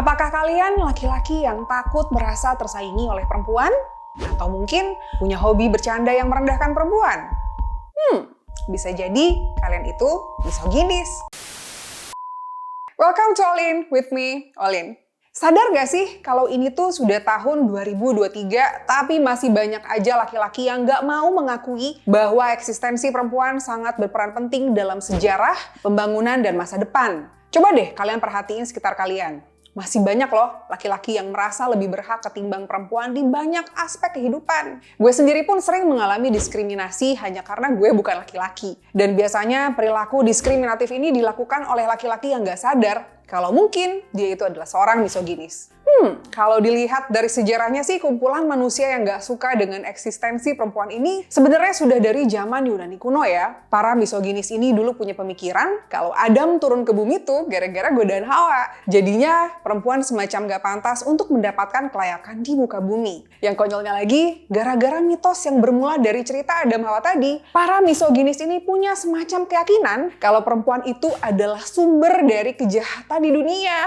Apakah kalian laki-laki yang takut merasa tersaingi oleh perempuan? Atau mungkin punya hobi bercanda yang merendahkan perempuan? Bisa jadi kalian itu misoginis. Welcome to All In with me, Olin. Sadar gak sih kalau ini tuh sudah tahun 2023, tapi masih banyak aja laki-laki yang gak mau mengakui bahwa eksistensi perempuan sangat berperan penting dalam sejarah, pembangunan, dan masa depan. Coba deh kalian perhatiin sekitar kalian. Masih banyak loh laki-laki yang merasa lebih berhak ketimbang perempuan di banyak aspek kehidupan. Gue sendiri pun sering mengalami diskriminasi hanya karena gue bukan laki-laki. Dan biasanya perilaku diskriminatif ini dilakukan oleh laki-laki yang gak sadar kalau mungkin dia itu adalah seorang misoginis. Kalau dilihat dari sejarahnya sih, kumpulan manusia yang gak suka dengan eksistensi perempuan ini sebenarnya sudah dari zaman Yunani kuno ya. Para misoginis ini dulu punya pemikiran kalau Adam turun ke bumi tuh gara-gara godaan Hawa. Jadinya perempuan semacam gak pantas untuk mendapatkan kelayakan di muka bumi. Yang konyolnya lagi, gara-gara mitos yang bermula dari cerita Adam Hawa tadi, para misoginis ini punya semacam keyakinan kalau perempuan itu adalah sumber dari kejahatan di dunia.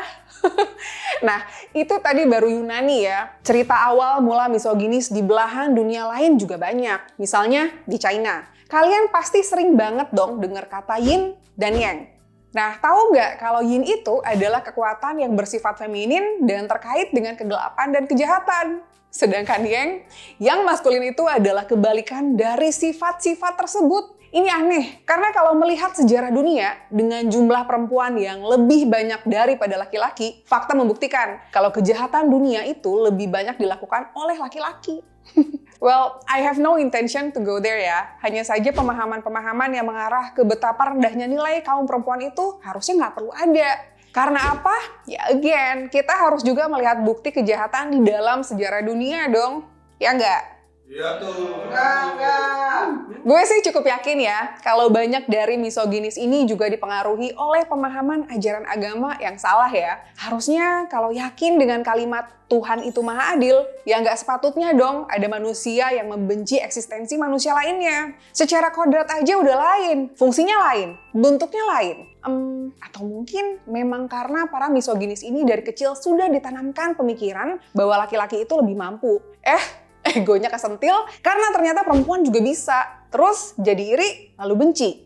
Nah, itu tadi baru Yunani ya. Cerita awal mula misoginis di belahan dunia lain juga banyak. Misalnya di China. Kalian pasti sering banget dong dengar kata yin dan yang. Nah, tahu nggak kalau yin itu adalah kekuatan yang bersifat feminin dan terkait dengan kegelapan dan kejahatan. Sedangkan yang maskulin itu adalah kebalikan dari sifat-sifat tersebut. Ini aneh, karena kalau melihat sejarah dunia dengan jumlah perempuan yang lebih banyak daripada laki-laki, fakta membuktikan kalau kejahatan dunia itu lebih banyak dilakukan oleh laki-laki. Well, I have no intention to go there ya. Hanya saja pemahaman-pemahaman yang mengarah ke betapa rendahnya nilai kaum perempuan itu harusnya nggak perlu ada. Karena apa? Ya again, kita harus juga melihat bukti kejahatan di dalam sejarah dunia dong. Ya nggak? Iya tuh. Gue sih cukup yakin ya, kalau banyak dari misoginis ini juga dipengaruhi oleh pemahaman ajaran agama yang salah ya. Harusnya kalau yakin dengan kalimat Tuhan itu maha adil, ya nggak sepatutnya dong ada manusia yang membenci eksistensi manusia lainnya. Secara kodrat aja udah lain, fungsinya lain, bentuknya lain. Atau mungkin memang karena para misoginis ini dari kecil sudah ditanamkan pemikiran bahwa laki-laki itu lebih mampu. Egonya kesentil karena ternyata perempuan juga bisa. Terus jadi iri lalu benci.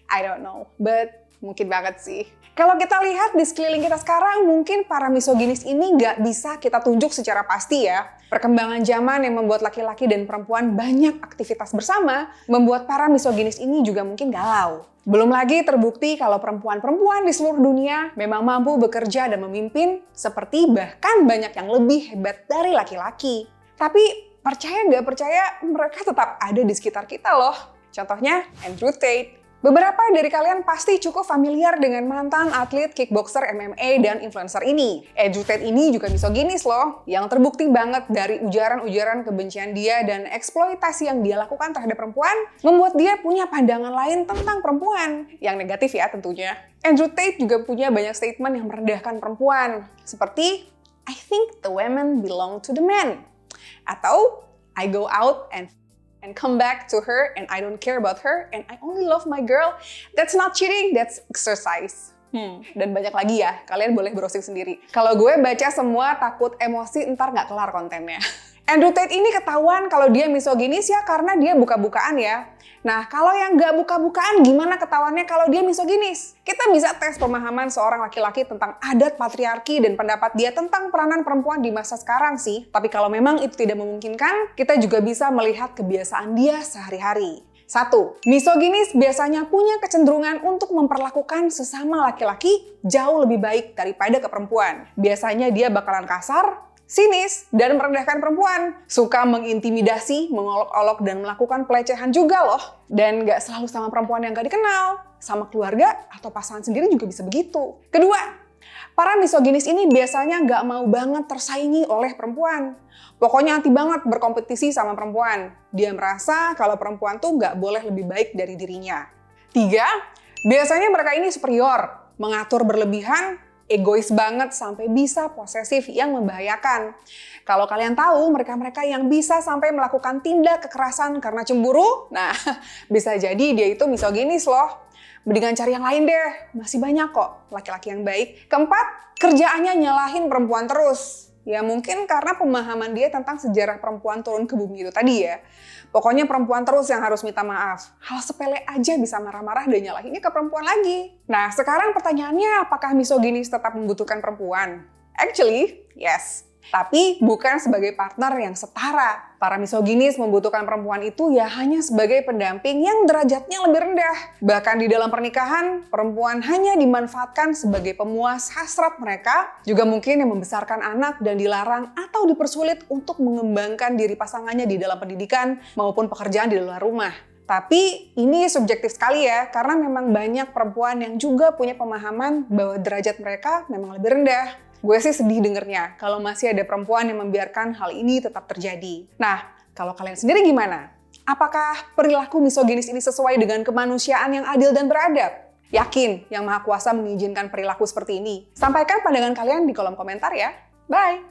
I don't know, but mungkin banget sih. Kalau kita lihat di sekeliling kita sekarang, mungkin para misoginis ini nggak bisa kita tunjuk secara pasti ya. Perkembangan zaman yang membuat laki-laki dan perempuan banyak aktivitas bersama, membuat para misoginis ini juga mungkin galau. Belum lagi terbukti kalau perempuan-perempuan di seluruh dunia memang mampu bekerja dan memimpin, seperti bahkan banyak yang lebih hebat dari laki-laki. Tapi percaya nggak percaya, mereka tetap ada di sekitar kita loh. Contohnya Andrew Tate. Beberapa dari kalian pasti cukup familiar dengan mantan atlet kickboxer MMA dan influencer ini. Andrew Tate ini juga misoginis loh, yang terbukti banget dari ujaran-ujaran kebencian dia dan eksploitasi yang dia lakukan terhadap perempuan, membuat dia punya pandangan lain tentang perempuan, yang negatif ya tentunya. Andrew Tate juga punya banyak statement yang merendahkan perempuan, seperti I think the women belong to the men. Atau, I go out and come back to her and I don't care about her and I only love my girl. That's not cheating, that's exercise. Dan banyak lagi ya, kalian boleh browsing sendiri. Kalau gue baca semua takut emosi ntar nggak kelar kontennya. Andrew Tate ini ketahuan kalau dia misoginis ya karena dia buka-bukaan ya. Nah, kalau yang nggak buka-bukaan gimana ketahuannya kalau dia misoginis? Kita bisa tes pemahaman seorang laki-laki tentang adat patriarki dan pendapat dia tentang peranan perempuan di masa sekarang sih. Tapi kalau memang itu tidak memungkinkan, kita juga bisa melihat kebiasaan dia sehari-hari. 1. Misoginis biasanya punya kecenderungan untuk memperlakukan sesama laki-laki jauh lebih baik daripada ke perempuan. Biasanya dia bakalan kasar, sinis, dan merendahkan perempuan. Suka mengintimidasi, mengolok-olok, dan melakukan pelecehan juga loh. Dan gak selalu sama perempuan yang gak dikenal. Sama keluarga atau pasangan sendiri juga bisa begitu. Kedua, para misoginis ini biasanya gak mau banget tersaingi oleh perempuan. Pokoknya anti banget berkompetisi sama perempuan. Dia merasa kalau perempuan tuh gak boleh lebih baik dari dirinya. 3, biasanya mereka ini superior, mengatur berlebihan, egois banget sampai bisa posesif yang membahayakan. Kalau kalian tahu mereka-mereka yang bisa sampai melakukan tindak kekerasan karena cemburu, nah bisa jadi dia itu misoginis loh. mendingan cari yang lain deh. Masih banyak kok laki-laki yang baik. Keempat, kerjaannya nyalahin perempuan terus. Ya mungkin karena pemahaman dia tentang sejarah perempuan turun ke bumi itu tadi ya. Pokoknya perempuan terus yang harus minta maaf. Hal sepele aja bisa marah-marah dan nyalahinnya ke perempuan lagi. Nah sekarang pertanyaannya, apakah misoginis tetap membutuhkan perempuan? Actually, yes. Tapi bukan sebagai partner yang setara. Para misoginis membutuhkan perempuan itu ya hanya sebagai pendamping yang derajatnya lebih rendah. Bahkan di dalam pernikahan, perempuan hanya dimanfaatkan sebagai pemuas hasrat mereka, juga mungkin yang membesarkan anak dan dilarang atau dipersulit untuk mengembangkan diri pasangannya di dalam pendidikan maupun pekerjaan di luar rumah. Tapi ini subjektif sekali ya, karena memang banyak perempuan yang juga punya pemahaman bahwa derajat mereka memang lebih rendah. Gue sih sedih dengernya kalau masih ada perempuan yang membiarkan hal ini tetap terjadi. Nah, kalau kalian sendiri gimana? Apakah perilaku misoginis ini sesuai dengan kemanusiaan yang adil dan beradab? Yakin Yang Maha Kuasa mengizinkan perilaku seperti ini? Sampaikan pandangan kalian di kolom komentar ya. Bye!